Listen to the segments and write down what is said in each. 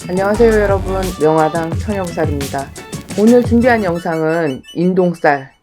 안녕하세요 여러분, 명화당 처녀부살입니다. 오늘 준비한 영상은 인동살,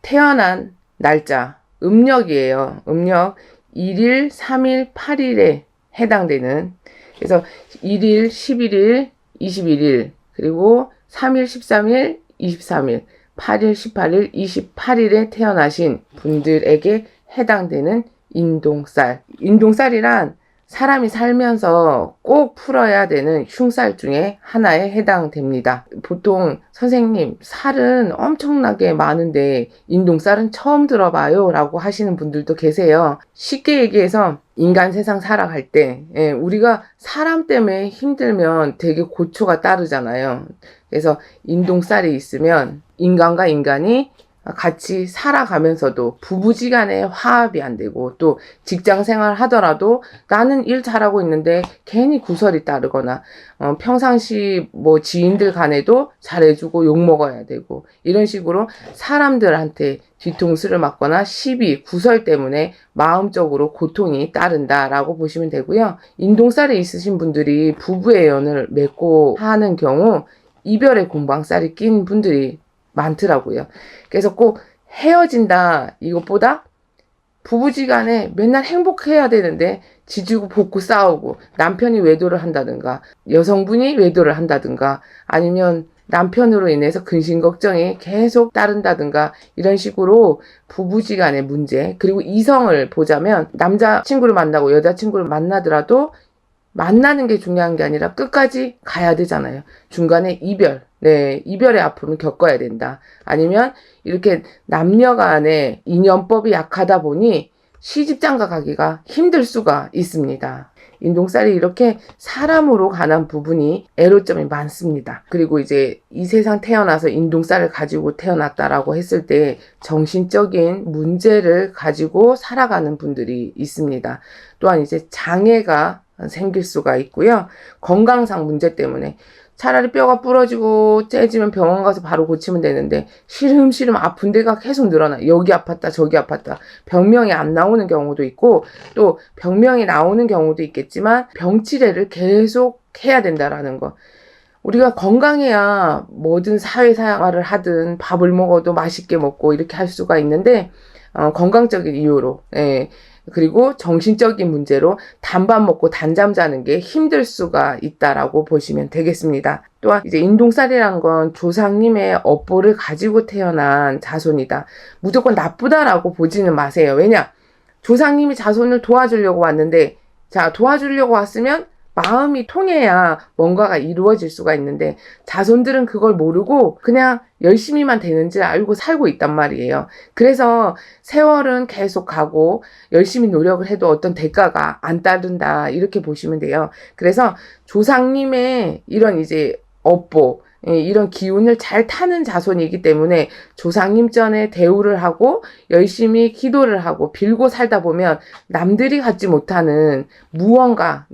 태어난 날짜, 음력이에요. 음력 1일, 3일, 8일에 해당되는, 그래서 1일, 11일, 21일, 그리고 3일, 13일, 23일, 8일, 18일, 28일에 태어나신 분들에게 해당되는 인동살. 인동살이란 사람이 살면서 꼭 풀어야 되는 흉살 중에 하나에 해당됩니다. 보통 선생님, 살은 엄청나게 많은데 인동살은 처음 들어봐요 라고 하시는 분들도 계세요. 쉽게 얘기해서 인간 세상 살아갈 때 우리가 사람 때문에 힘들면 되게 고초가 따르잖아요. 그래서 인동살이 있으면 인간과 인간이 같이 살아가면서도 부부지간에 화합이 안 되고, 또 직장 생활 하더라도 나는 일 잘하고 있는데 괜히 구설이 따르거나, 평상시 뭐 지인들 간에도 잘해주고 욕먹어야 되고, 이런 식으로 사람들한테 뒤통수를 맞거나 시비, 구설 때문에 마음적으로 고통이 따른다라고 보시면 되고요. 인동살이 있으신 분들이 부부의 연을 맺고 하는 경우 이별의 공방살이 낀 분들이 많더라고요. 그래서 꼭 헤어진다 이것보다 부부지간에 맨날 행복해야 되는데 지지고 볶고 싸우고, 남편이 외도를 한다든가 여성분이 외도를 한다든가 아니면 남편으로 인해서 근심 걱정이 계속 따른다든가, 이런 식으로 부부지간의 문제, 그리고 이성을 보자면 남자친구를 만나고 여자친구를 만나더라도 만나는 게 중요한 게 아니라 끝까지 가야 되잖아요. 중간에 이별, 이별의 아픔을 겪어야 된다. 아니면 이렇게 남녀 간의 인연법이 약하다 보니 시집장가 가기가 힘들 수가 있습니다. 인동살이 이렇게 사람으로 관한 부분이 애로점이 많습니다. 그리고 이제 이 세상 태어나서 인동살을 가지고 태어났다라고 했을 때 정신적인 문제를 가지고 살아가는 분들이 있습니다. 또한 이제 장애가 생길 수가 있고요. 건강상 문제 때문에 차라리 뼈가 부러지고 째지면 병원 가서 바로 고치면 되는데 시름시름 아픈 데가 계속 늘어나. 여기 아팠다 저기 아팠다. 병명이 안 나오는 경우도 있고, 또 병명이 나오는 경우도 있겠지만 병치레를 계속 해야 된다라는 거. 우리가 건강해야 뭐든 사회생활을 하든 밥을 먹어도 맛있게 먹고 이렇게 할 수가 있는데, 건강적인 이유로, 그리고 정신적인 문제로 단밥 먹고 단잠 자는 게 힘들 수가 있다라고 보시면 되겠습니다. 또한 이제 인동살이란 건 조상님의 업보를 가지고 태어난 자손이다. 무조건 나쁘다라고 보지는 마세요. 왜냐? 조상님이 자손을 도와주려고 왔는데, 자, 도와주려고 왔으면 마음이 통해야 뭔가가 이루어질 수가 있는데, 자손들은 그걸 모르고 그냥 열심히만 되는지 알고 살고 있단 말이에요. 그래서 세월은 계속 가고 열심히 노력을 해도 어떤 대가가 안 따른다, 이렇게 보시면 돼요. 그래서 조상님의 이런 이제 업보, 이런 기운을 잘 타는 자손이기 때문에 조상님 전에 대우를 하고 열심히 기도를 하고 빌고 살다 보면 남들이 갖지 못하는 무언가,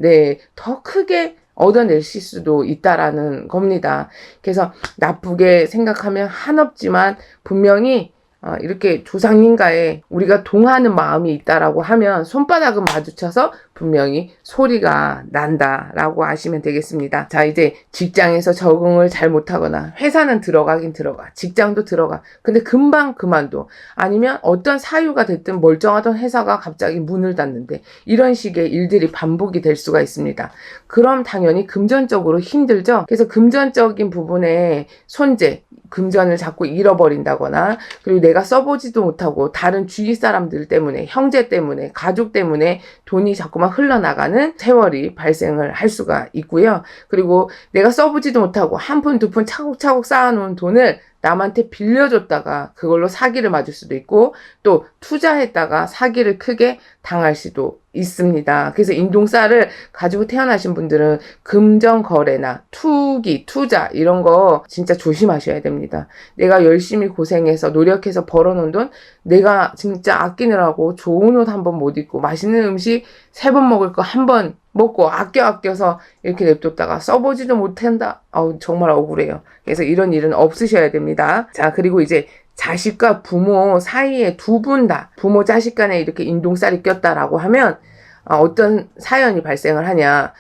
더 크게 얻어내실 수도 있다라는 겁니다. 그래서 나쁘게 생각하면 한없지만 분명히 이렇게 조상님과의 우리가 동하는 마음이 있다라고 하면 손바닥은 마주쳐서 분명히 소리가 난다라고 아시면 되겠습니다. 자, 이제 직장에서 적응을 잘 못하거나, 회사는 들어가긴 들어가, 직장도 들어가, 근데 금방 그만둬. 아니면 어떤 사유가 됐든 멀쩡하던 회사가 갑자기 문을 닫는데, 이런 식의 일들이 반복이 될 수가 있습니다. 그럼 당연히 금전적으로 힘들죠. 그래서 금전적인 부분에 손재, 금전을 자꾸 잃어버린다거나, 그리고 내가 써보지도 못하고 다른 주위 사람들 때문에, 형제 때문에, 가족 때문에 돈이 자꾸만 흘러나가는 세월이 발생을 할 수가 있고요. 그리고 내가 써보지도 못하고 한 푼 두 푼 차곡차곡 쌓아놓은 돈을 남한테 빌려줬다가 그걸로 사기를 맞을 수도 있고, 또 투자했다가 사기를 크게 당할 수도 있습니다. 그래서 인동살을 가지고 태어나신 분들은 금전 거래나 투기, 투자 이런 거 진짜 조심하셔야 됩니다. 내가 열심히 고생해서 노력해서 벌어놓은 돈, 내가 진짜 아끼느라고 좋은 옷 한 번 못 입고 맛있는 음식 3번 먹을 거 한 번 먹고 아껴서 이렇게 냅뒀다가 써보지도 못한다. 정말 억울해요. 그래서 이런 일은 없으셔야 됩니다. 자, 그리고 이제 자식과 부모 사이에 두 분 다, 부모 자식 간에 이렇게 인동살이 꼈다라고 하면 어떤 사연이 발생을 하냐.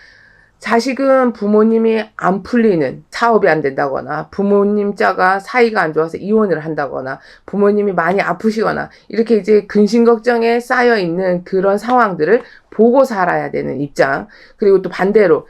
자식은 부모님이 안 풀리는, 사업이 안 된다거나 부모님 자가 사이가 안 좋아서 이혼을 한다거나 부모님이 많이 아프시거나 이렇게 이제 근심 걱정에 쌓여 있는 그런 상황들을 보고 살아야 되는 입장. 그리고 또 반대로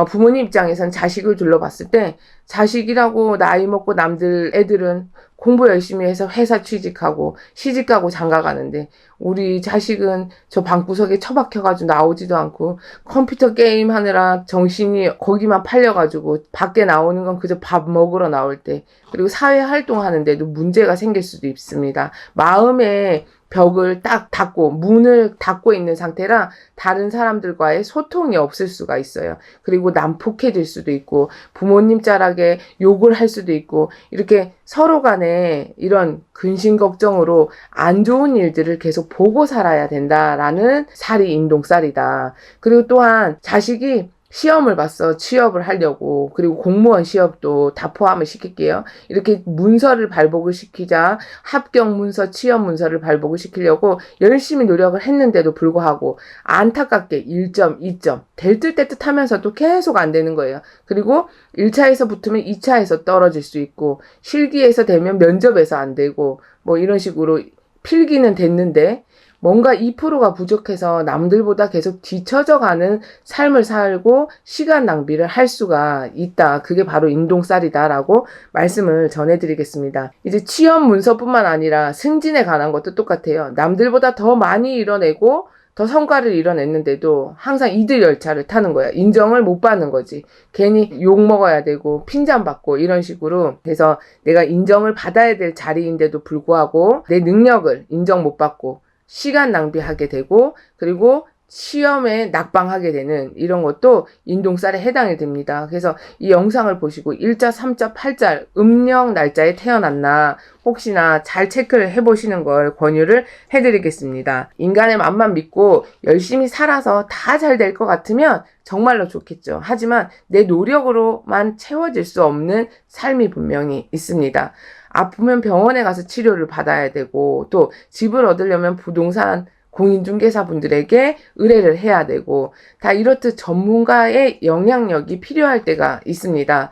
부모님 입장에서는 자식을 둘러봤을 때 자식이라고 나이 먹고 남들 애들은 공부 열심히 해서 회사 취직하고 시집가고 장가가는데 우리 자식은 저 방구석에 처박혀가지고 나오지도 않고 컴퓨터 게임 하느라 정신이 거기만 팔려가지고 밖에 나오는 건 그저 밥 먹으러 나올 때, 그리고 사회 활동하는데도 문제가 생길 수도 있습니다. 마음에 벽을 딱 닫고 문을 닫고 있는 상태라 다른 사람들과의 소통이 없을 수가 있어요. 그리고 난폭해질 수도 있고 부모님 자락에 욕을 할 수도 있고 이렇게 서로 간에 이런 근심 걱정으로 안 좋은 일들을 계속 보고 살아야 된다라는 살이 인동살이다. 그리고 또한 자식이 시험을 봤어. 취업을 하려고. 그리고 공무원 시험도 다 포함을 시킬게요. 이렇게 문서를 발복을 시키자 합격 문서, 취업 문서를 발복을 시키려고 열심히 노력을 했는데도 불구하고 안타깝게 1점, 2점 될 듯 될 듯 하면서도 계속 안 되는 거예요. 그리고 1차에서 붙으면 2차에서 떨어질 수 있고 실기에서 되면 면접에서 안 되고 뭐 이런 식으로 필기는 됐는데 뭔가 2%가 부족해서 남들보다 계속 뒤처져 가는 삶을 살고 시간 낭비를 할 수가 있다. 그게 바로 인동살이다라고 말씀을 전해드리겠습니다. 이제 취업 문서뿐만 아니라 승진에 관한 것도 똑같아요. 남들보다 더 많이 이뤄내고 더 성과를 이뤄냈는데도 항상 이들 열차를 타는 거야. 인정을 못 받는 거지. 괜히 욕 먹어야 되고 핀잔 받고 이런 식으로. 그래서 내가 인정을 받아야 될 자리인데도 불구하고 내 능력을 인정 못 받고 시간 낭비하게 되고 그리고 시험에 낙방하게 되는 이런 것도 인동살에 해당이 됩니다. 그래서 이 영상을 보시고 1자, 3자, 8자 음력 날짜에 태어났나 혹시나 잘 체크를 해보시는 걸 권유를 해드리겠습니다. 인간의 맘만 믿고 열심히 살아서 다 잘 될 것 같으면 정말로 좋겠죠. 하지만 내 노력으로만 채워질 수 없는 삶이 분명히 있습니다. 아프면 병원에 가서 치료를 받아야 되고 또 집을 얻으려면 부동산 공인중개사분들에게 의뢰를 해야 되고 다 이렇듯 전문가의 영향력이 필요할 때가 있습니다.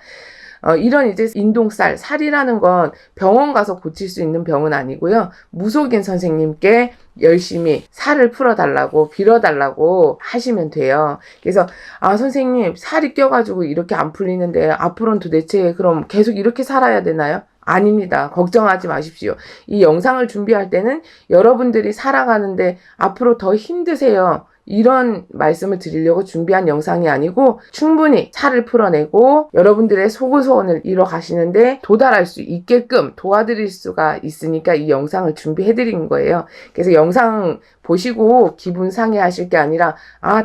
이런 이제 인동살, 살이라는 건 병원 가서 고칠 수 있는 병은 아니고요. 무속인 선생님께 열심히 살을 풀어달라고 빌어달라고 하시면 돼요. 그래서 선생님 살이 껴가지고 이렇게 안 풀리는데 앞으로는 도대체 그럼 계속 이렇게 살아야 되나요? 아닙니다. 걱정하지 마십시오. 이 영상을 준비할 때는 여러분들이 살아가는데 앞으로 더 힘드세요. 이런 말씀을 드리려고 준비한 영상이 아니고 충분히 살을 풀어내고 여러분들의 소구소원을 이뤄 가시는데 도달할 수 있게끔 도와드릴 수가 있으니까 이 영상을 준비해 드린 거예요. 그래서 영상 보시고 기분 상해하실 게 아니라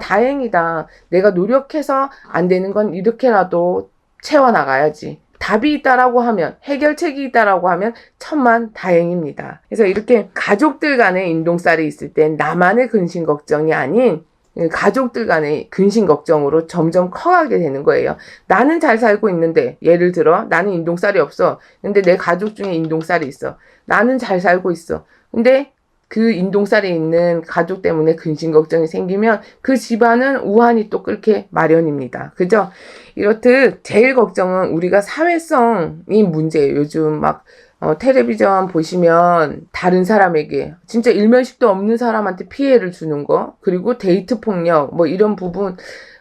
다행이다. 내가 노력해서 안 되는 건 이렇게라도 채워나가야지. 답이 있다라고 하면, 해결책이 있다라고 하면 천만 다행입니다. 그래서 이렇게 가족들 간의 인동살이 있을 땐 나만의 근심 걱정이 아닌 가족들 간의 근심 걱정으로 점점 커가게 되는 거예요. 나는 잘 살고 있는데, 예를 들어 나는 인동살이 없어. 근데 내 가족 중에 인동살이 있어. 나는 잘 살고 있어. 근데 그 인동살이 있는 가족 때문에 근심 걱정이 생기면 그 집안은 우환이 또 끓게 마련입니다. 그죠? 이렇듯 제일 걱정은 우리가 사회성이 문제예요. 요즘 막 텔레비전 보시면 다른 사람에게 진짜 일면식도 없는 사람한테 피해를 주는 거, 그리고 데이트 폭력 뭐 이런 부분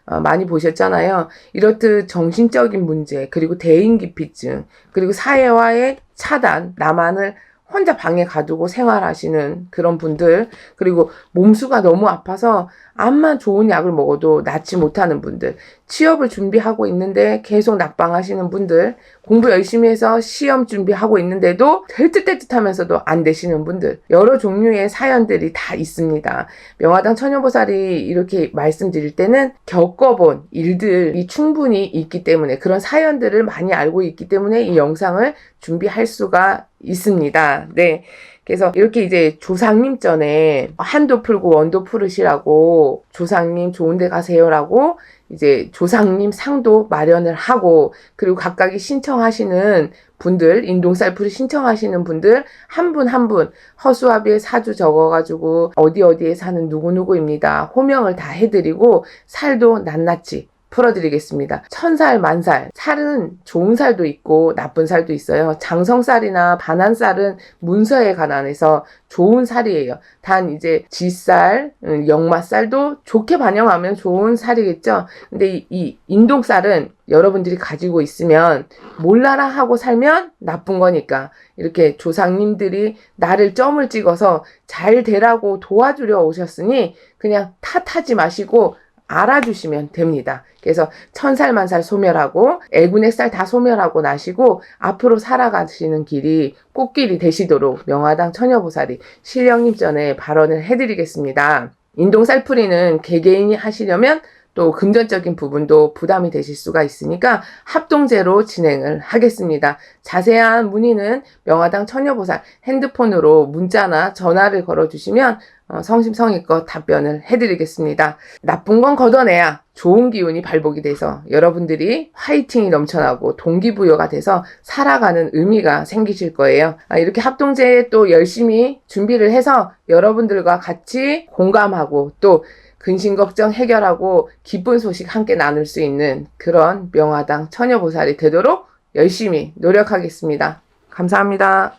많이 보셨잖아요. 이렇듯 정신적인 문제, 그리고 대인기피증, 그리고 사회와의 차단, 나만을 혼자 방에 가두고 생활하시는 그런 분들, 그리고 몸수가 너무 아파서 암만 좋은 약을 먹어도 낫지 못하는 분들, 취업을 준비하고 있는데 계속 낙방하시는 분들, 공부 열심히 해서 시험 준비하고 있는데도 될 듯 될 듯 하면서도 안 되시는 분들, 여러 종류의 사연들이 다 있습니다. 명화당 처녀보살이 이렇게 말씀드릴 때는 겪어본 일들이 충분히 있기 때문에, 그런 사연들을 많이 알고 있기 때문에 이 영상을 준비할 수가 있습니다. 네. 그래서 이렇게 이제 조상님 전에 한도 풀고 원도 풀으시라고, 조상님 좋은 데 가세요라고 이제 조상님 상도 마련을 하고, 그리고 각각이 신청하시는 분들, 인동살풀이 신청하시는 분들 한 분 한 분 허수아비에 사주 적어가지고 어디에 사는 누구누구입니다. 호명을 다 해드리고 살도 낱낱이 풀어드리겠습니다. 천살, 만살. 살은 좋은 살도 있고 나쁜 살도 있어요. 장성살이나 반한살은 문서에 관한해서 좋은 살이에요. 단 이제 쥐살, 역마살도 좋게 반영하면 좋은 살이겠죠. 근데 이 인동살은 여러분들이 가지고 있으면 몰라라 하고 살면 나쁜 거니까 이렇게 조상님들이 나를 점을 찍어서 잘 되라고 도와주려 오셨으니 그냥 탓하지 마시고 알아주시면 됩니다. 그래서 천살 만살 소멸하고 애군액살 다 소멸하고 나시고 앞으로 살아가시는 길이 꽃길이 되시도록 명화당 처녀보살이 신령님 전에 발언을 해드리겠습니다. 인동살풀이는 개개인이 하시려면 또 금전적인 부분도 부담이 되실 수가 있으니까 합동제로 진행을 하겠습니다. 자세한 문의는 명화당 처녀보살 핸드폰으로 문자나 전화를 걸어주시면 성심성의껏 답변을 해드리겠습니다. 나쁜 건 걷어내야 좋은 기운이 발복이 돼서 여러분들이 화이팅이 넘쳐나고 동기부여가 돼서 살아가는 의미가 생기실 거예요. 이렇게 합동제에 또 열심히 준비를 해서 여러분들과 같이 공감하고 또 근심걱정 해결하고 기쁜 소식 함께 나눌 수 있는 그런 명화당 처녀보살이 되도록 열심히 노력하겠습니다. 감사합니다.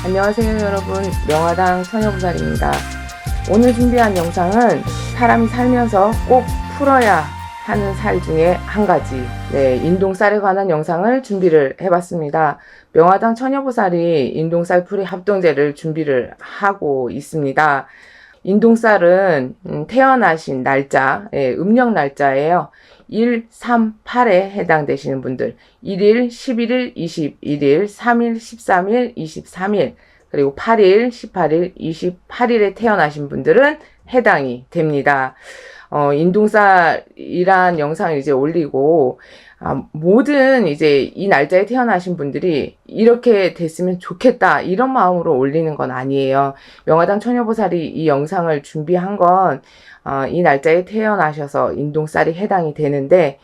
안녕하세요 여러분, 명화당 처녀보살입니다. 오늘 준비한 영상은 사람이 살면서 꼭 풀어야 하는 살 중에 한 가지, 인동살에 관한 영상을 준비를 해봤습니다. 명화당 처녀보살이 인동살 풀이 합동제를 준비를 하고 있습니다. 인동살은 태어나신 날짜, 음력 날짜예요. 1, 3, 8에 해당되시는 분들, 1일, 11일, 21일, 3일, 13일, 23일, 그리고 8일, 18일, 28일에 태어나신 분들은 해당이 됩니다. 인동살이란 영상을 이제 올리고, 모든 이제 이 날짜에 태어나신 분들이 이렇게 됐으면 좋겠다, 이런 마음으로 올리는 건 아니에요. 명화당 처녀보살이 이 영상을 준비한 건, 이 날짜에 태어나셔서 인동살이 해당이 되는데,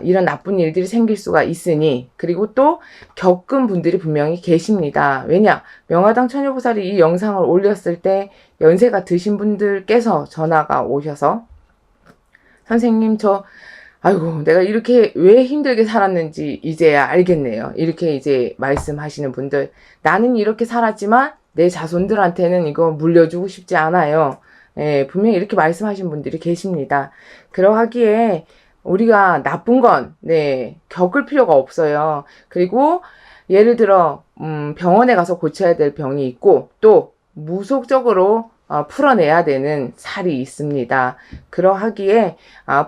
이런 나쁜 일들이 생길 수가 있으니, 그리고 또 겪은 분들이 분명히 계십니다. 왜냐? 명화당 처녀보살이 이 영상을 올렸을 때 연세가 드신 분들께서 전화가 오셔서 선생님 아이고 내가 이렇게 왜 힘들게 살았는지 이제야 알겠네요. 이렇게 이제 말씀하시는 분들, 나는 이렇게 살았지만 내 자손들한테는 이거 물려주고 싶지 않아요. 분명히 이렇게 말씀하신 분들이 계십니다. 그러하기에 우리가 나쁜 건 겪을 필요가 없어요. 그리고 예를 들어 병원에 가서 고쳐야 될 병이 있고 또 무속적으로 풀어내야 되는 살이 있습니다. 그러하기에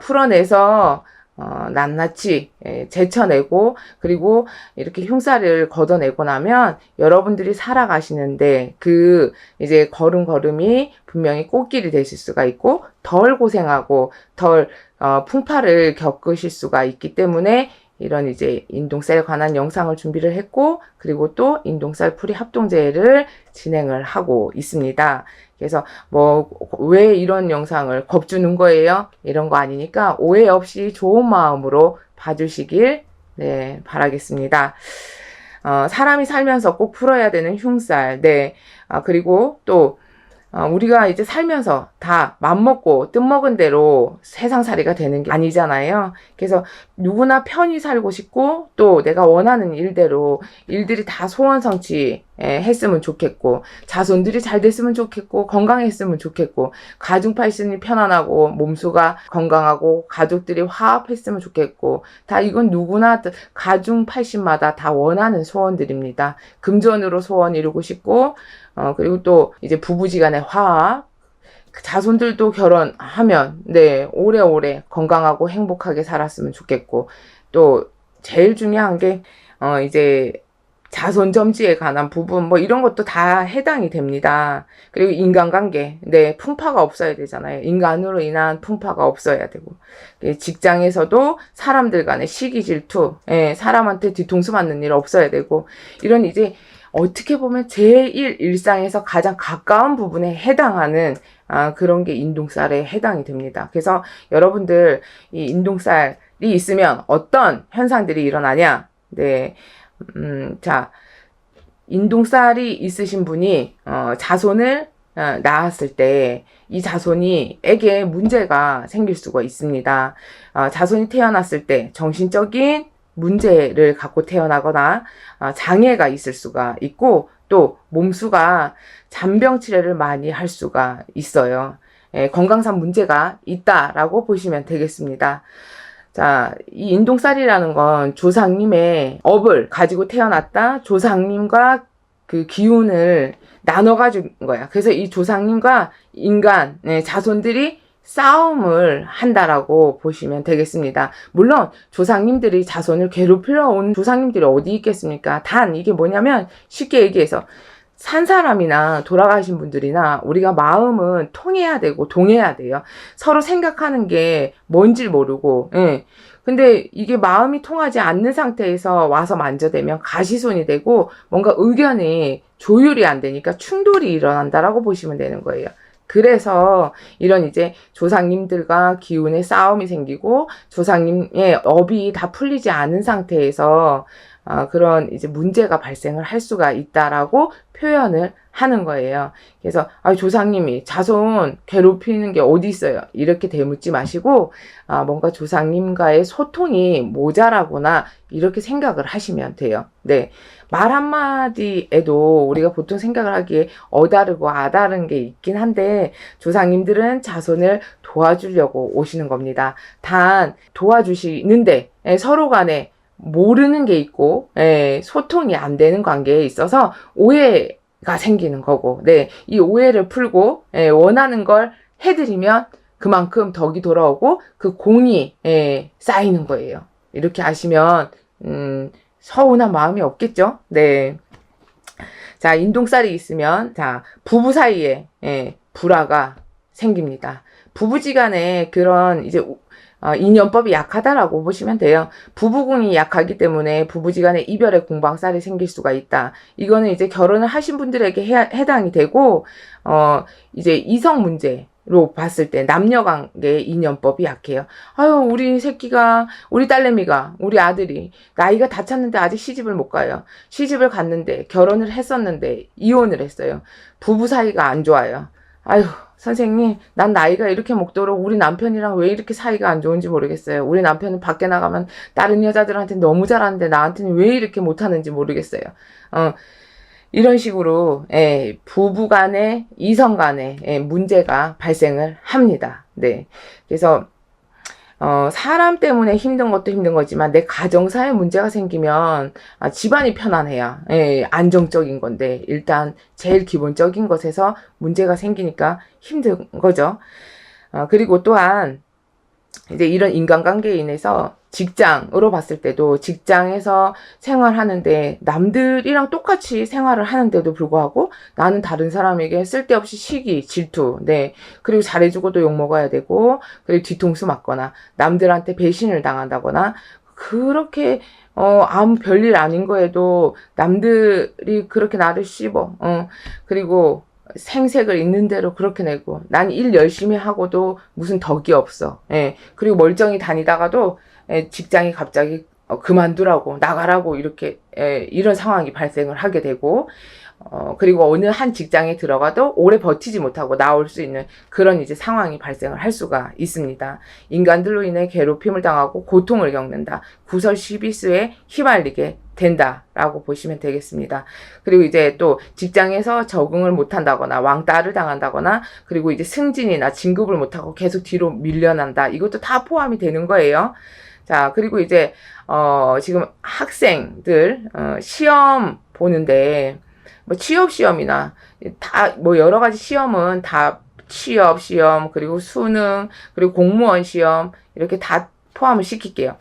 풀어내서 낱낱이 제쳐내고 그리고 이렇게 흉살을 걷어내고 나면 여러분들이 살아가시는데 그 이제 걸음걸음이 분명히 꽃길이 되실 수가 있고 덜 고생하고 덜 풍파를 겪으실 수가 있기 때문에 이런 이제 인동살에 관한 영상을 준비를 했고 그리고 또 인동살 풀이 합동제를 진행을 하고 있습니다. 그래서 왜 이런 영상을 겁주는 거예요? 이런 거 아니니까 오해 없이 좋은 마음으로 봐주시길 바라겠습니다. 사람이 살면서 꼭 풀어야 되는 흉살, 그리고 또 우리가 이제 살면서 다 맘먹고 뜻먹은 대로 세상살이가 되는 게 아니잖아요. 그래서 누구나 편히 살고 싶고 또 내가 원하는 일대로 일들이 다 소원 성취 했으면 좋겠고 자손들이 잘 됐으면 좋겠고 건강했으면 좋겠고 가중팔신이 편안하고 몸수가 건강하고 가족들이 화합했으면 좋겠고 다 이건 누구나 가중팔신마다 다 원하는 소원들입니다. 금전으로 소원 이루고 싶고 그리고 또 이제 부부지간의 화합, 자손들도 결혼하면 오래오래 건강하고 행복하게 살았으면 좋겠고 또 제일 중요한 게 이제 자손 점지에 관한 부분 이런 것도 다 해당이 됩니다. 그리고 인간관계, 풍파가 없어야 되잖아요. 인간으로 인한 풍파가 없어야 되고 직장에서도 사람들 간의 시기 질투, 사람한테 뒤통수 맞는 일 없어야 되고 이런 이제 어떻게 보면 제1 일상에서 가장 가까운 부분에 해당하는 그런 게 인동살에 해당이 됩니다. 그래서 여러분들 이 인동살이 있으면 어떤 현상들이 일어나냐? 자, 인동살이 있으신 분이 자손을 낳았을 때 이 자손에게 문제가 생길 수가 있습니다. 자손이 태어났을 때 정신적인 문제를 갖고 태어나거나 장애가 있을 수가 있고 또 몸수가 잔병 치레를 많이 할 수가 있어요. 건강상 문제가 있다라고 보시면 되겠습니다. 자, 이 인동살이라는 건 조상님의 업을 가지고 태어났다. 조상님과 그 기운을 나눠가준 거야. 그래서 이 조상님과 인간, 자손들이 싸움을 한다라고 보시면 되겠습니다. 물론 조상님들이 자손을 괴롭히러 온 조상님들이 어디 있겠습니까? 단 이게 뭐냐면 쉽게 얘기해서 산 사람이나 돌아가신 분들이나 우리가 마음은 통해야 되고 동해야 돼요. 서로 생각하는 게 뭔지 모르고 근데 이게 마음이 통하지 않는 상태에서 와서 만져대면 가시손이 되고 뭔가 의견이 조율이 안 되니까 충돌이 일어난다라고 보시면 되는 거예요. 그래서 이런 이제 조상님들과 기운의 싸움이 생기고 조상님의 업이 다 풀리지 않은 상태에서 그런 이제 문제가 발생을 할 수가 있다라고 표현을 하는 거예요. 그래서 조상님이 자손 괴롭히는 게 어디 있어요? 이렇게 대묻지 마시고 뭔가 조상님과의 소통이 모자라구나 이렇게 생각을 하시면 돼요. 네. 말 한마디에도 우리가 보통 생각을 하기에 어다르고 아다른 게 있긴 한데 조상님들은 자손을 도와주려고 오시는 겁니다. 단 도와주시는데 서로 간에 모르는 게 있고 소통이 안 되는 관계에 있어서 오해가 생기는 거고 이 오해를 풀고 원하는 걸 해드리면 그만큼 덕이 돌아오고 그 공이 쌓이는 거예요. 이렇게 아시면 서운한 마음이 없겠죠? 네. 자, 인동살이 있으면 부부 사이에 불화가 생깁니다. 부부지간에 그런 이제 인연법이 약하다라고 보시면 돼요. 부부궁이 약하기 때문에 부부지간에 이별의 공방살이 생길 수가 있다. 이거는 이제 결혼을 하신 분들에게 해당이 되고 이제 이성 문제로 봤을 때 남녀관계 인연법이 약해요. 우리 새끼가, 우리 딸내미가, 우리 아들이 나이가 다 찼는데 아직 시집을 못 가요. 시집을 갔는데 결혼을 했었는데 이혼을 했어요. 부부 사이가 안 좋아요. 선생님, 난 나이가 이렇게 먹도록 우리 남편이랑 왜 이렇게 사이가 안 좋은지 모르겠어요. 우리 남편은 밖에 나가면 다른 여자들한테 너무 잘하는데 나한테는 왜 이렇게 못하는지 모르겠어요. 이런 식으로 부부 간에 이성 간에 문제가 발생을 합니다. 네. 그래서 사람 때문에 힘든 것도 힘든 거지만 내 가정사에 문제가 생기면 집안이 편안해야 안정적인 건데 일단 제일 기본적인 것에서 문제가 생기니까 힘든 거죠. 그리고 또한 이제 이런 인간관계에 인해서 직장으로 봤을 때도 직장에서 생활하는데 남들이랑 똑같이 생활을 하는데도 불구하고 나는 다른 사람에게 쓸데없이 시기, 질투, 그리고 잘해주고도 욕먹어야 되고, 그리고 뒤통수 맞거나, 남들한테 배신을 당한다거나, 그렇게, 아무 별일 아닌 거에도 남들이 그렇게 나를 씹어, 그리고 생색을 있는 대로 그렇게 내고, 난 일 열심히 하고도 무슨 덕이 없어. 그리고 멀쩡히 다니다가도 직장이 갑자기 그만두라고 나가라고 이렇게 이런 상황이 발생을 하게 되고 그리고 어느 한 직장에 들어가도 오래 버티지 못하고 나올 수 있는 그런 이제 상황이 발생을 할 수가 있습니다. 인간들로 인해 괴롭힘을 당하고 고통을 겪는다. 구설시비수에 휘말리게 된다라고 보시면 되겠습니다. 그리고 이제 또 직장에서 적응을 못한다거나 왕따를 당한다거나 그리고 이제 승진이나 진급을 못하고 계속 뒤로 밀려난다. 이것도 다 포함이 되는 거예요. 자, 그리고 이제 지금 학생들 시험 보는데 뭐 취업 시험이나 다 뭐 여러 가지 시험은 다 취업 시험 그리고 수능 그리고 공무원 시험 이렇게 다 포함을 시킬게요.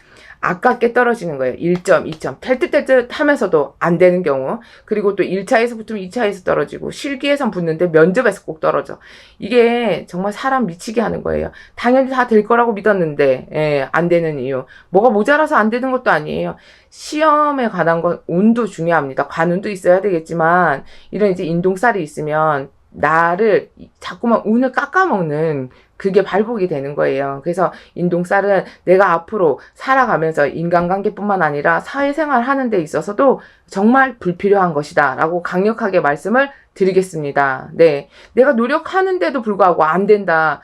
아깝게 떨어지는 거예요. 1점, 2점. 될 듯 하면서도 안 되는 경우. 그리고 또 1차에서 붙으면 2차에서 떨어지고 실기에선 붙는데 면접에서 꼭 떨어져. 이게 정말 사람 미치게 하는 거예요. 당연히 다 될 거라고 믿었는데 안 되는 이유. 뭐가 모자라서 안 되는 것도 아니에요. 시험에 관한 건 운도 중요합니다. 관운도 있어야 되겠지만 이런 이제 인동살이 있으면 나를 자꾸만 운을 깎아먹는 그게 발복이 되는 거예요. 그래서 인동살은 내가 앞으로 살아가면서 인간관계뿐만 아니라 사회생활 하는 데 있어서도 정말 불필요한 것이다 라고 강력하게 말씀을 드리겠습니다. 네. 내가 노력하는데도 불구하고 안 된다.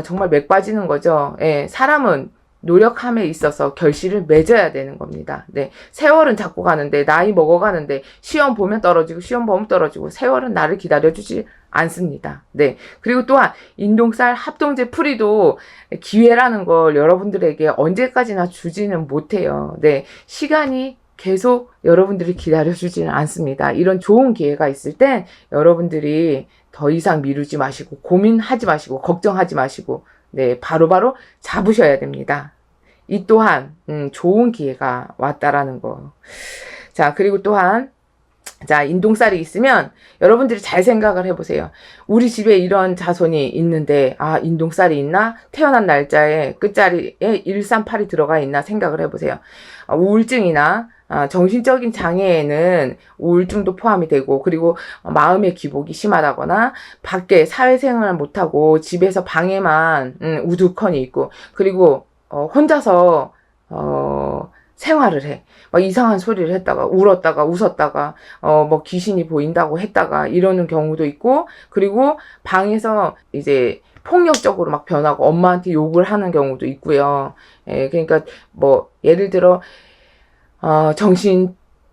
정말 맥 빠지는 거죠. 예. 사람은 노력함에 있어서 결실을 맺어야 되는 겁니다. 네. 세월은 자꾸 가는데, 나이 먹어가는데, 시험 보면 떨어지고, 시험 보면 떨어지고, 세월은 나를 기다려주지 않습니다. 네. 그리고 또한, 인동쌀 합동제 풀이도 기회라는 걸 여러분들에게 언제까지나 주지는 못해요. 네. 시간이 계속 여러분들이 기다려주지는 않습니다. 이런 좋은 기회가 있을 땐 여러분들이 더 이상 미루지 마시고, 고민하지 마시고, 걱정하지 마시고, 네, 바로바로 잡으셔야 됩니다. 이 또한, 좋은 기회가 왔다라는 거. 자, 그리고 또한, 자, 인동쌀이 있으면 여러분들이 잘 생각을 해보세요. 우리 집에 이런 자손이 있는데, 인동쌀이 있나? 태어난 날짜에 끝자리에 138이 들어가 있나 생각을 해보세요. 우울증이나, 정신적인 장애에는 우울증도 포함이 되고, 그리고 마음의 기복이 심하다거나, 밖에 사회생활을 못하고 집에서 방에만 우두커니 있고, 그리고 혼자서 생활을 해. 막 이상한 소리를 했다가 울었다가 웃었다가 뭐 귀신이 보인다고 했다가 이러는 경우도 있고, 그리고 방에서 이제 폭력적으로 막 변하고 엄마한테 욕을 하는 경우도 있고요. 예, 그러니까 뭐 예를 들어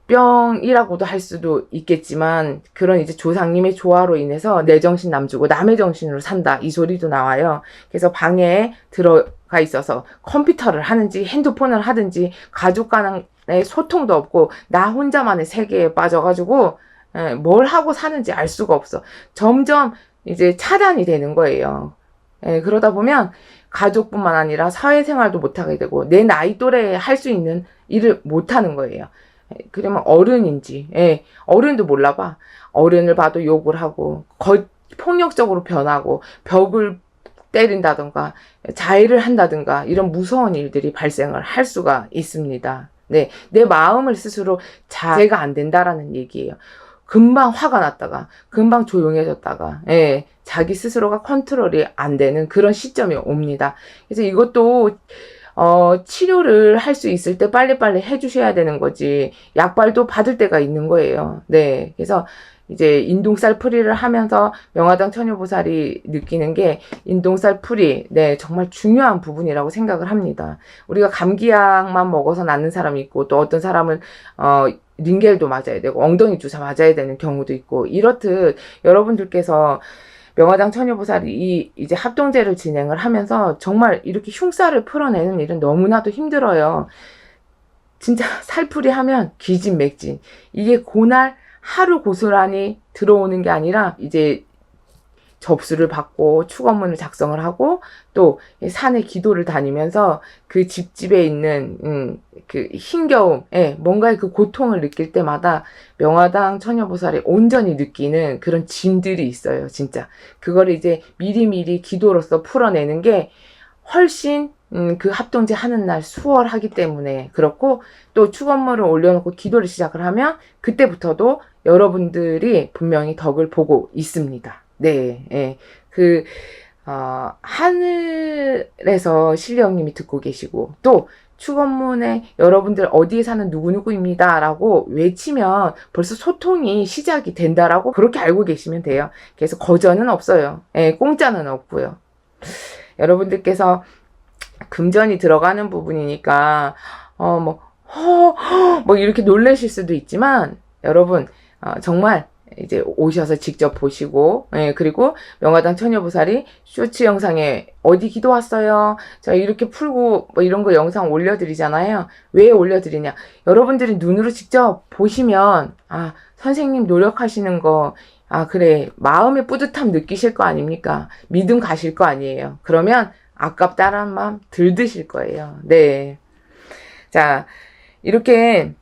정신병이라고도 할 수도 있겠지만, 그런 이제 조상님의 조화로 인해서 내 정신 남주고 남의 정신으로 산다, 이 소리도 나와요. 그래서 방에 들어가 있어서 컴퓨터를 하는지 핸드폰을 하든지 가족 간의 소통도 없고 나 혼자만의 세계에 빠져가지고 뭘 하고 사는지 알 수가 없어. 점점 이제 차단이 되는 거예요. 그러다 보면 가족뿐만 아니라 사회생활도 못하게 되고 내 나이 또래에 할 수 있는 일을 못하는 거예요. 그러면 어른인지, 어른도 몰라봐. 어른을 봐도 욕을 하고 폭력적으로 변하고 벽을 때린다던가 자해를 한다든가 이런 무서운 일들이 발생을 할 수가 있습니다. 네, 내 마음을 스스로 자제가 안 된다라는 얘기예요. 금방 화가 났다가 금방 조용해졌다가 자기 스스로가 컨트롤이 안 되는 그런 시점이 옵니다. 그래서 이것도 치료를 할 수 있을 때 빨리빨리 해주셔야 되는 거지, 약발도 받을 때가 있는 거예요. 네. 그래서 이제 인동쌀 풀이를 하면서 명화당 처녀보살이 느끼는 게, 인동쌀 풀이, 네, 정말 중요한 부분이라고 생각을 합니다. 우리가 감기약만 먹어서 낫는 사람이 있고, 또 어떤 사람은, 링겔도 맞아야 되고, 엉덩이 주사 맞아야 되는 경우도 있고, 이렇듯 여러분들께서 명화당 처녀보살이 이제 합동제를 진행을 하면서 정말 이렇게 흉살을 풀어내는 일은 너무나도 힘들어요. 진짜 살풀이 하면 기진맥진. 이게 그날 하루 고스란히 들어오는 게 아니라 이제 접수를 받고 축원문을 작성을 하고 또 산에 기도를 다니면서 그 집집에 있는 그 힘겨움, 뭔가의 그 고통을 느낄 때마다 명화당 처녀보살이 온전히 느끼는 그런 짐들이 있어요. 진짜 그거를 이제 미리미리 기도로서 풀어내는 게 훨씬 그 합동제 하는 날 수월하기 때문에 그렇고, 또 축원문을 올려놓고 기도를 시작을 하면 그때부터도 여러분들이 분명히 덕을 보고 있습니다. 네, 하늘에서 신령님이 듣고 계시고, 또 축원문에 여러분들 어디에 사는 누구누구입니다 라고 외치면 벌써 소통이 시작이 된다라고 그렇게 알고 계시면 돼요. 그래서 거저는 없어요. 공짜는 없고요. 여러분들께서 금전이 들어가는 부분이니까 뭐 이렇게 놀라실 수도 있지만, 여러분 정말 이제 오셔서 직접 보시고, 그리고 명화당 처녀보살이 쇼츠 영상에 어디 기도 왔어요, 저 이렇게 풀고 뭐 이런 거 영상 올려드리잖아요. 왜 올려드리냐, 여러분들이 눈으로 직접 보시면 선생님 노력하시는 거, 그래, 마음의 뿌듯함 느끼실 거 아닙니까? 믿음 가실 거 아니에요. 그러면 아깝다라는 마음 들 드실 거예요. 네. 자, 이렇게,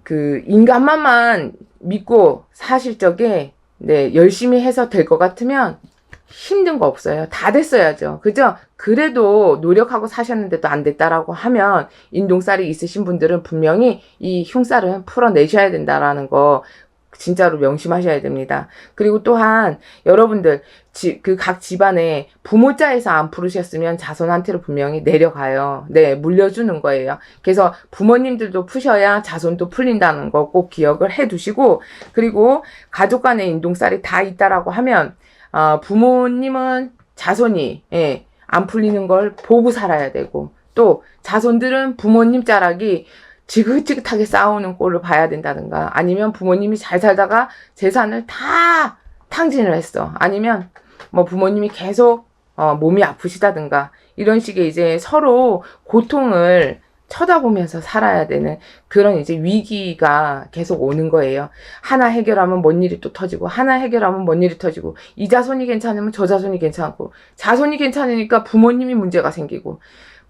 그 인간만만 믿고 사실 적에, 열심히 해서 될 것 같으면 힘든 거 없어요. 다 됐어야죠. 그죠? 그래도 노력하고 사셨는데도 안 됐다라고 하면 인동살이 있으신 분들은 분명히 이 흉살은 풀어내셔야 된다라는 거 진짜로 명심하셔야 됩니다. 그리고 또한 여러분들 그 각 집안에 부모자에서 안 풀으셨으면 자손한테로 분명히 내려가요. 네, 물려주는 거예요. 그래서 부모님들도 푸셔야 자손도 풀린다는 거 꼭 기억을 해 두시고, 그리고 가족 간의 인동살이 다 있다라고 하면 부모님은 자손이 안 풀리는 걸 보고 살아야 되고, 또 자손들은 부모님 자락이 지긋지긋하게 싸우는 꼴을 봐야 된다든가, 아니면 부모님이 잘 살다가 재산을 다 탕진을 했어. 아니면 뭐 부모님이 계속 몸이 아프시다든가, 이런 식의 이제 서로 고통을 쳐다보면서 살아야 되는 그런 이제 위기가 계속 오는 거예요. 하나 해결하면 뭔 일이 또 터지고, 하나 해결하면 뭔 일이 터지고, 이 자손이 괜찮으면 저 자손이 괜찮고, 자손이 괜찮으니까 부모님이 문제가 생기고,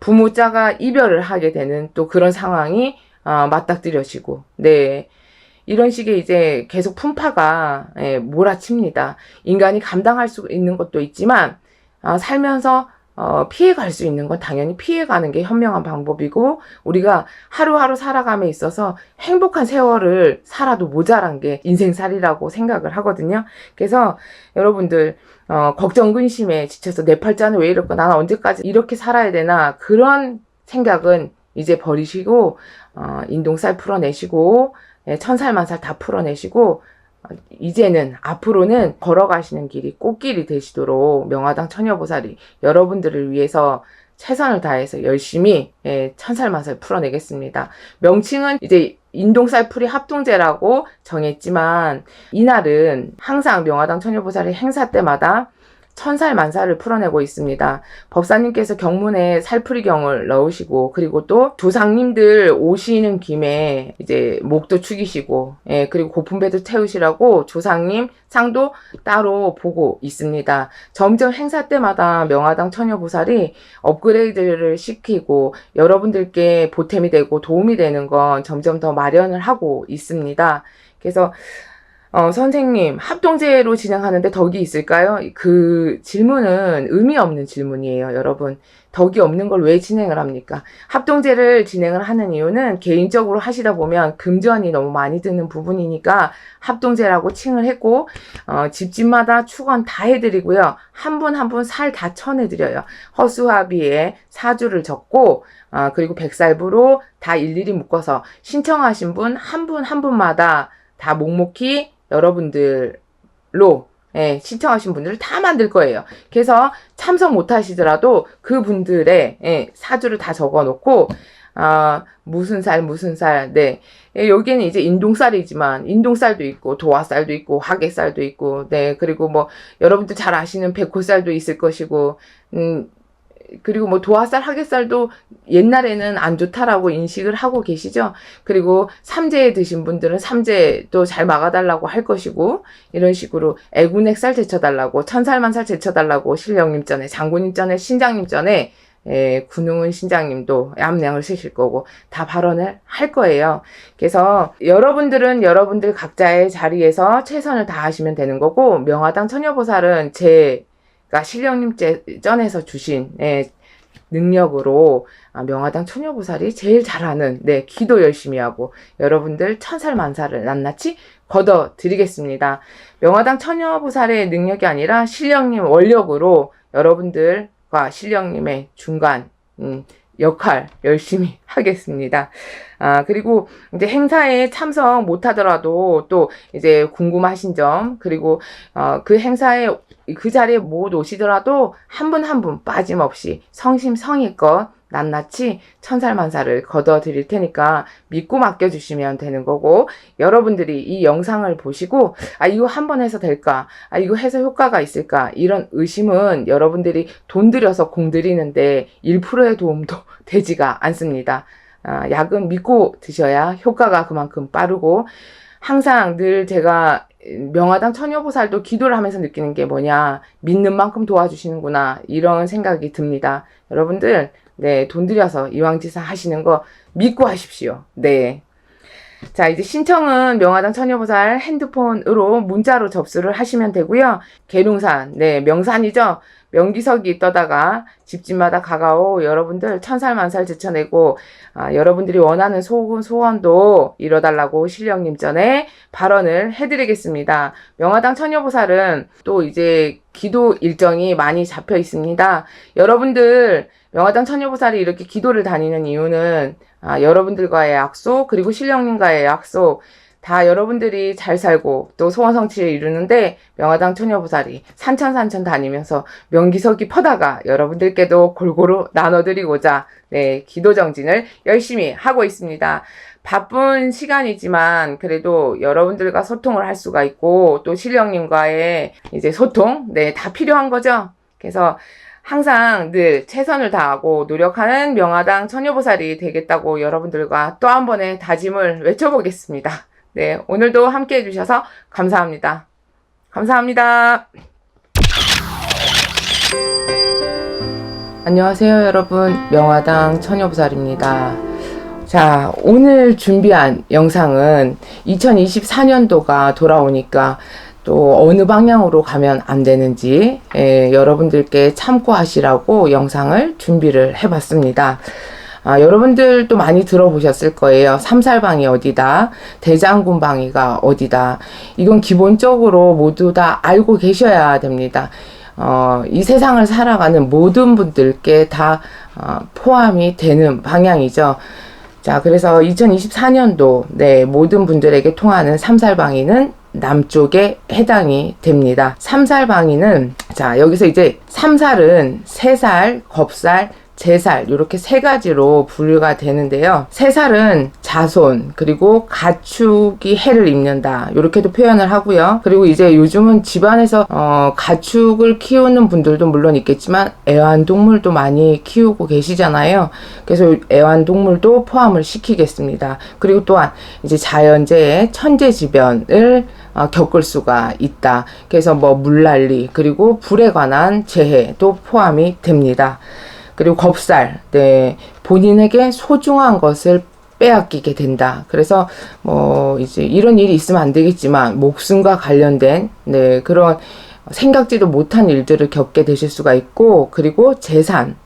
부모자가 이별을 하게 되는 또 그런 상황이 맞닥뜨려지고, 네. 이런 식의 이제 계속 풍파가 몰아칩니다. 인간이 감당할 수 있는 것도 있지만 살면서 피해갈 수 있는 건 당연히 피해가는 게 현명한 방법이고, 우리가 하루하루 살아감에 있어서 행복한 세월을 살아도 모자란 게 인생살이라고 생각을 하거든요. 그래서 여러분들 걱정 근심에 지쳐서 내 팔자는 왜 이럴까, 나는 언제까지 이렇게 살아야 되나, 그런 생각은 이제 버리시고 인동살 풀어내시고, 천살만살 다 풀어내시고, 이제는 앞으로는 걸어가시는 길이 꽃길이 되시도록 명화당 처녀보살이 여러분들을 위해서 최선을 다해서 열심히 천살만살 풀어내겠습니다. 명칭은 이제 인동살풀이 합동제라고 정했지만, 이날은 항상 명화당 처녀보살이 행사 때마다 천살만살을 풀어내고 있습니다. 법사님께서 경문에 살풀이경을 넣으시고, 그리고 또 조상님들 오시는 김에 이제 목도 축이시고, 그리고 고품배도 태우시라고 조상님 상도 따로 보고 있습니다. 점점 행사 때마다 명화당 처녀보살이 업그레이드를 시키고 여러분들께 보탬이 되고 도움이 되는 건 점점 더 마련을 하고 있습니다. 그래서 선생님, 합동제로 진행하는데 덕이 있을까요? 그 질문은 의미 없는 질문이에요, 여러분. 덕이 없는 걸 왜 진행을 합니까? 합동제를 진행을 하는 이유는 개인적으로 하시다 보면 금전이 너무 많이 드는 부분이니까 합동제라고 칭을 했고, 집집마다 축원 다 해드리고요. 한 분 한 분 살 다 쳐내드려요. 허수아비에 사주를 적고, 그리고 백살부로 다 일일이 묶어서 신청하신 분 한 분 한 분마다 다 묵묵히 여러분들로 신청하신 분들을 다 만들 거예요. 그래서 참석 못 하시더라도 그분들의 사주를 다 적어 놓고, 무슨 살, 네. 여기에는 이제 인동살이지만, 인동살도 있고, 도화살도 있고, 화개살도 있고, 네. 그리고 뭐, 여러분들 잘 아시는 백호살도 있을 것이고, 그리고 뭐 도화살, 하계살도 옛날에는 안 좋다라고 인식을 하고 계시죠. 그리고 삼재 드신 분들은 삼재도 잘 막아달라고 할 것이고, 이런 식으로 애군액살 제쳐달라고, 천살만살 제쳐달라고 신령님 전에, 장군님 전에, 신장님 전에 군웅은 신장님도 암량을 쓰실 거고 다 발언을 할 거예요. 그래서 여러분들은 여러분들 각자의 자리에서 최선을 다하시면 되는 거고, 명화당 처녀보살은 그러니까 신령님 전에서 주신 능력으로 명화당 처녀보살이 제일 잘하는 기도 열심히 하고 여러분들 천살만살을 낱낱이 걷어드리겠습니다. 명화당 처녀보살의 능력이 아니라 신령님 원력으로 여러분들과 신령님의 중간 역할 열심히 하겠습니다. 그리고 이제 행사에 참석 못하더라도 또 이제 궁금하신 점, 그리고 그 행사에 그 자리에 못 오시더라도 한 분 한 분 빠짐없이 성심성의껏 낱낱이 천살만살을 걷어드릴 테니까 믿고 맡겨주시면 되는 거고, 여러분들이 이 영상을 보시고 이거 한 번 해서 될까? 이거 해서 효과가 있을까? 이런 의심은 여러분들이 돈 들여서 공 들이는데 1%의 도움도 되지가 않습니다. 약은 믿고 드셔야 효과가 그만큼 빠르고, 항상 늘 제가 명화당 처녀보살도 기도를 하면서 느끼는 게 뭐냐, 믿는 만큼 도와주시는구나, 이런 생각이 듭니다. 여러분들 돈 들여서 이왕지사 하시는 거 믿고 하십시오. 자, 이제 신청은 명화당 처녀보살 핸드폰으로 문자로 접수를 하시면 되고요. 계룡산, 명산이죠. 명기석이 떠다가 집집마다 가가오 여러분들 천살만살 제쳐내고 여러분들이 원하는 소원도 이뤄달라고 신령님 전에 발언을 해드리겠습니다. 명화당 처녀보살은 또 이제 기도 일정이 많이 잡혀 있습니다. 여러분들 명화당 처녀보살이 이렇게 기도를 다니는 이유는 여러분들과의 약속 그리고 신령님과의 약속 다 여러분들이 잘 살고 또 소원 성취를 이루는데 명화당 처녀보살이 산천 다니면서 명기석이 퍼다가 여러분들께도 골고루 나눠드리고자 기도 정진을 열심히 하고 있습니다. 바쁜 시간이지만 그래도 여러분들과 소통을 할 수가 있고 또 신령님과의 이제 소통 다 필요한 거죠. 그래서 항상 늘 최선을 다하고 노력하는 명화당 처녀보살이 되겠다고 여러분들과 또 한 번의 다짐을 외쳐보겠습니다. 오늘도 함께 해주셔서 감사합니다. 감사합니다. 안녕하세요 여러분, 명화당 처녀보살입니다. 자, 오늘 준비한 영상은 2024년도가 돌아오니까 또 어느 방향으로 가면 안 되는지 여러분들께 참고하시라고 영상을 준비를 해봤습니다. 여러분들도 많이 들어보셨을 거예요. 삼살방이 어디다, 대장군방위가 어디다. 이건 기본적으로 모두 다 알고 계셔야 됩니다. 이 세상을 살아가는 모든 분들께 다 포함이 되는 방향이죠. 자, 그래서 2024년도 모든 분들에게 통하는 삼살방위는 남쪽에 해당이 됩니다. 삼살방위는 자, 여기서 이제 삼살은 새살, 겁살, 제살 이렇게 세 가지로 분류가 되는데요. 새살은 자손 그리고 가축이 해를 입는다 이렇게도 표현을 하고요. 그리고 이제 요즘은 집안에서 가축을 키우는 분들도 물론 있겠지만 애완동물도 많이 키우고 계시잖아요. 그래서 애완동물도 포함을 시키겠습니다. 그리고 또한 이제 자연재해 천재지변을 겪을 수가 있다. 그래서 뭐 물난리 그리고 불에 관한 재해도 포함이 됩니다. 그리고 겁살, 본인에게 소중한 것을 빼앗기게 된다. 그래서 뭐 이제 이런 일이 있으면 안 되겠지만 목숨과 관련된 그런 생각지도 못한 일들을 겪게 되실 수가 있고, 그리고 재산,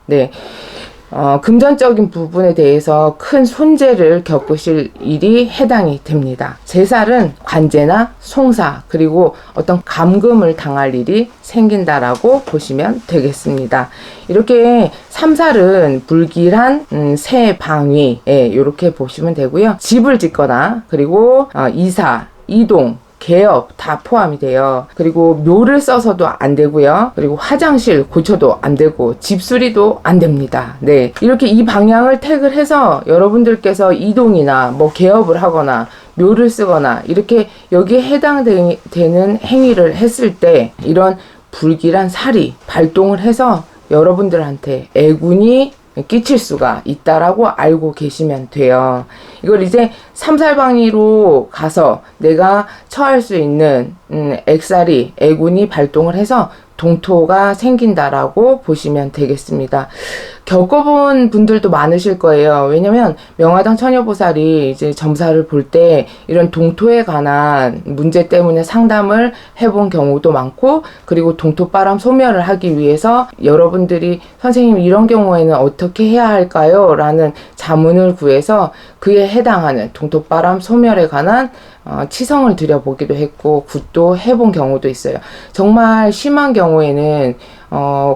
금전적인 부분에 대해서 큰 손재를 겪으실 일이 해당이 됩니다. 제살은 관제나 송사 그리고 어떤 감금을 당할 일이 생긴다라고 보시면 되겠습니다. 이렇게 삼살은 불길한 새 방위 이렇게 보시면 되고요. 집을 짓거나 그리고 이사, 이동, 개업 다 포함이 돼요. 그리고 묘를 써서도 안 되고요. 그리고 화장실 고쳐도 안 되고 집수리도 안 됩니다. 이렇게 이 방향을 택을 해서 여러분들께서 이동이나 뭐 개업을 하거나 묘를 쓰거나 이렇게 여기에 해당되는 행위를 했을 때 이런 불길한 살이 발동을 해서 여러분들한테 애군이 끼칠 수가 있다라고 알고 계시면 돼요. 이걸 이제 삼살방위로 가서 내가 처할 수 있는 액살이 애군이 발동을 해서 동토가 생긴다라고 보시면 되겠습니다. 겪어본 분들도 많으실 거예요. 왜냐면 명화당 처녀보살이 이제 점사를 볼 때 이런 동토에 관한 문제 때문에 상담을 해본 경우도 많고, 그리고 동토바람 소멸을 하기 위해서 여러분들이 선생님 이런 경우에는 어떻게 해야 할까요? 라는 자문을 구해서 그에 해당하는 동토바람 소멸에 관한 치성을 드려보기도 했고 굿도 해본 경우도 있어요. 정말 심한 경우에는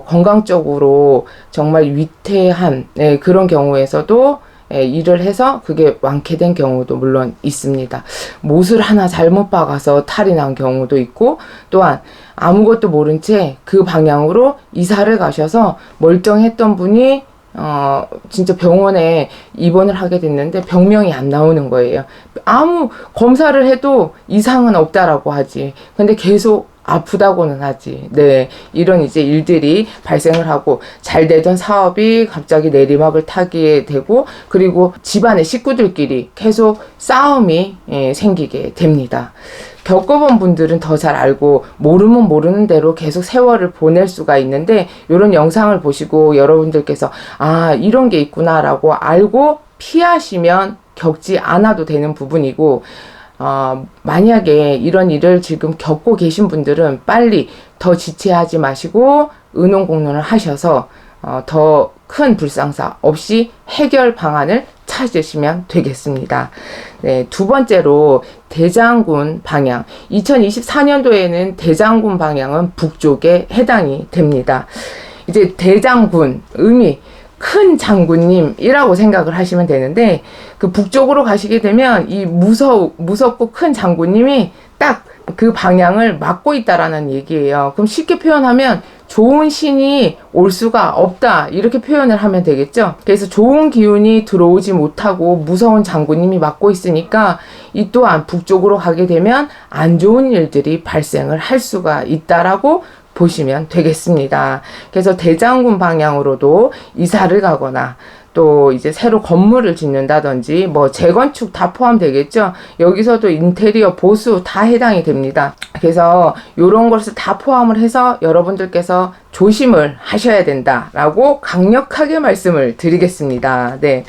건강적으로 정말 위태한 그런 경우에서도 일을 해서 그게 완쾌된 경우도 물론 있습니다. 못을 하나 잘못 박아서 탈이 난 경우도 있고, 또한 아무것도 모른 채 그 방향으로 이사를 가셔서 멀쩡했던 분이 진짜 병원에 입원을 하게 됐는데 병명이 안 나오는 거예요. 아무 검사를 해도 이상은 없다라고 하지. 근데 계속 아프다고는 하지. 이런 이제 일들이 발생을 하고, 잘 되던 사업이 갑자기 내리막을 타게 되고, 그리고 집안의 식구들끼리 계속 싸움이 생기게 됩니다. 겪어본 분들은 더 잘 알고, 모르면 모르는 대로 계속 세월을 보낼 수가 있는데, 이런 영상을 보시고 여러분들께서 이런 게 있구나 라고 알고 피하시면 겪지 않아도 되는 부분이고, 만약에 이런 일을 지금 겪고 계신 분들은 빨리 더 지체하지 마시고 의논공론을 하셔서 더 큰 불상사 없이 해결 방안을 찾으시면 되겠습니다. 네, 두 번째로 대장군 방향. 2024년도에는 대장군 방향은 북쪽에 해당이 됩니다. 이제 대장군, 의미 큰 장군님이라고 생각을 하시면 되는데, 그 북쪽으로 가시게 되면 이 무섭고 큰 장군님이 딱 그 방향을 맡고 있다라는 얘기예요. 그럼 쉽게 표현하면 좋은 신이 올 수가 없다, 이렇게 표현을 하면 되겠죠. 그래서 좋은 기운이 들어오지 못하고 무서운 장군님이 맡고 있으니까 이 또한 북쪽으로 가게 되면 안 좋은 일들이 발생을 할 수가 있다라고 보시면 되겠습니다. 그래서 대장군 방향으로도 이사를 가거나 또 이제 새로 건물을 짓는다든지 뭐 재건축 다 포함되겠죠. 여기서도 인테리어 보수 다 해당이 됩니다. 그래서 이런 것을 다 포함을 해서 여러분들께서 조심을 하셔야 된다라고 강력하게 말씀을 드리겠습니다. 네.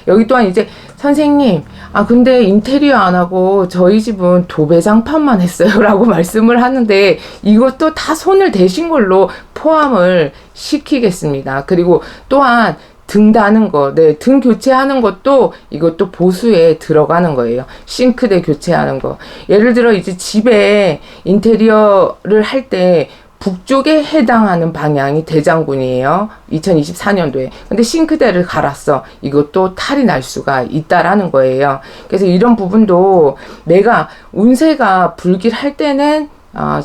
여기 또한 이제 선생님, 근데 인테리어 안 하고 저희 집은 도배장판만 했어요 라고 말씀을 하는데, 이것도 다 손을 대신 걸로 포함을 시키겠습니다. 그리고 또한 등 다는 거, 네, 등 교체하는 것도 이것도 보수에 들어가는 거예요. 싱크대 교체하는 거. 예를 들어 이제 집에 인테리어를 할 때 북쪽에 해당하는 방향이 대장군이에요. 2024년도에. 근데 싱크대를 갈았어. 이것도 탈이 날 수가 있다라는 거예요. 그래서 이런 부분도 내가 운세가 불길할 때는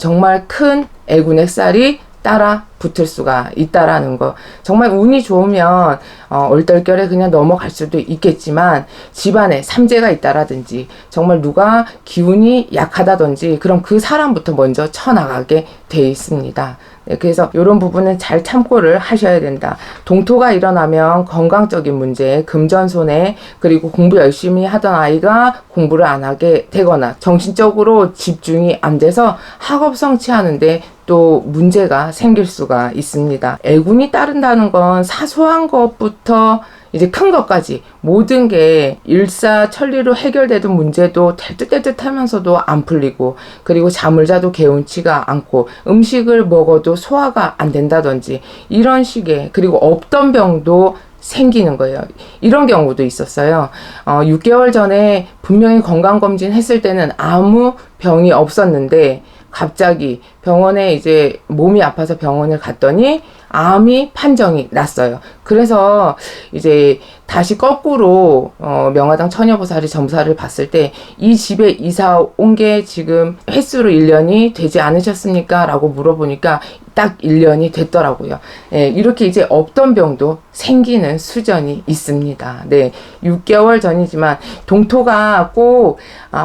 정말 큰 애군액살이 따라 붙을 수가 있다라는 거. 정말 운이 좋으면 얼떨결에 그냥 넘어갈 수도 있겠지만, 집안에 삼재가 있다라든지 정말 누가 기운이 약하다든지 그럼 그 사람부터 먼저 쳐나가게 돼 있습니다. 네, 그래서 이런 부분은 잘 참고를 하셔야 된다. 동토가 일어나면 건강적인 문제, 금전손해, 그리고 공부 열심히 하던 아이가 공부를 안 하게 되거나 정신적으로 집중이 안 돼서 학업 성취하는데 또 문제가 생길 수가 있습니다. 애군이 따른다는 건 사소한 것부터 이제 큰 것까지 모든 게 일사천리로 해결되던 문제도 될 듯 될 듯 하면서도 안 풀리고, 그리고 잠을 자도 개운치가 않고, 음식을 먹어도 소화가 안 된다든지 이런 식의, 그리고 없던 병도 생기는 거예요. 이런 경우도 있었어요. 6개월 전에 분명히 건강검진 했을 때는 아무 병이 없었는데 갑자기 병원에 이제 몸이 아파서 병원을 갔더니 암이 판정이 났어요. 그래서 이제 다시 거꾸로 명화당 처녀보살이 점사를 봤을 때 이 집에 이사 온 게 지금 횟수로 1년이 되지 않으셨습니까? 라고 물어보니까 딱 1년이 됐더라고요. 예, 이렇게 이제 없던 병도 생기는 수전이 있습니다. 네, 6개월 전이지만 동토가 꼭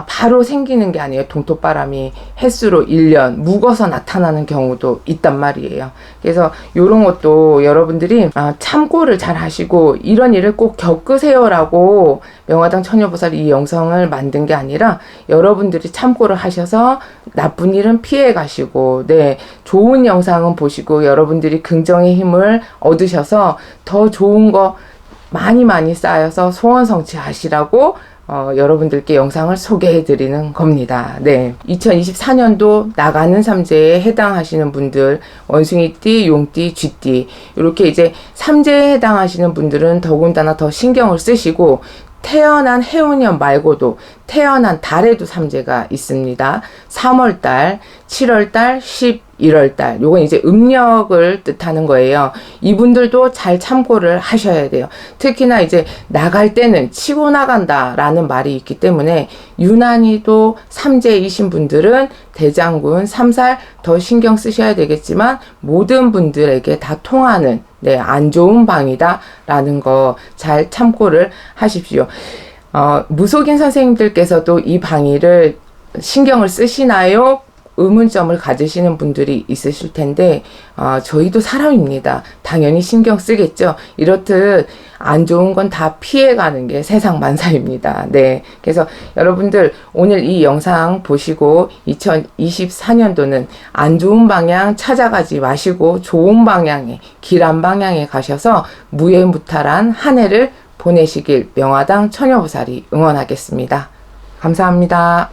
바로 생기는 게 아니에요. 동토바람이 횟수로 1년 묵어서 나타나는 경우도 있단 말이에요. 그래서 이런 것도 여러분들이 참고를 잘 하시고, 이런 일을 꼭 겪으세요라고 명화당 처녀보살이 이 영상을 만든 게 아니라 여러분들이 참고를 하셔서 나쁜 일은 피해 가시고, 네, 좋은 영상은 보시고 여러분들이 긍정의 힘을 얻으셔서 더 좋은 거 많이 쌓여서 소원 성취하시라고 여러분들께 영상을 소개해 드리는 겁니다. 네. 2024년도 나가는 삼재에 해당하시는 분들, 원숭이띠, 용띠, 쥐띠, 이렇게 이제 삼재에 해당하시는 분들은 더군다나 더 신경을 쓰시고, 태어난 해운년 말고도 태어난 달에도 삼재가 있습니다. 3월달, 7월달, 11월달. 요건 이제 음력을 뜻하는 거예요. 이분들도 잘 참고를 하셔야 돼요. 특히나 이제 나갈 때는 치고 나간다 라는 말이 있기 때문에 유난히도 삼재이신 분들은 대장군, 삼살 더 신경 쓰셔야 되겠지만, 모든 분들에게 다 통하는, 네, 안 좋은 방이다 라는 거 잘 참고를 하십시오. 무속인 선생님들께서도 이 방위를 신경을 쓰시나요? 의문점을 가지시는 분들이 있으실 텐데, 저희도 사람입니다. 당연히 신경 쓰겠죠. 이렇듯 안 좋은 건 다 피해가는 게 세상 만사입니다. 네. 그래서 여러분들 오늘 이 영상 보시고 2024년도는 안 좋은 방향 찾아가지 마시고 좋은 방향에, 길한 방향에 가셔서 무해무탈한 한 해를 보내시길 명화당 처녀보살이 응원하겠습니다. 감사합니다.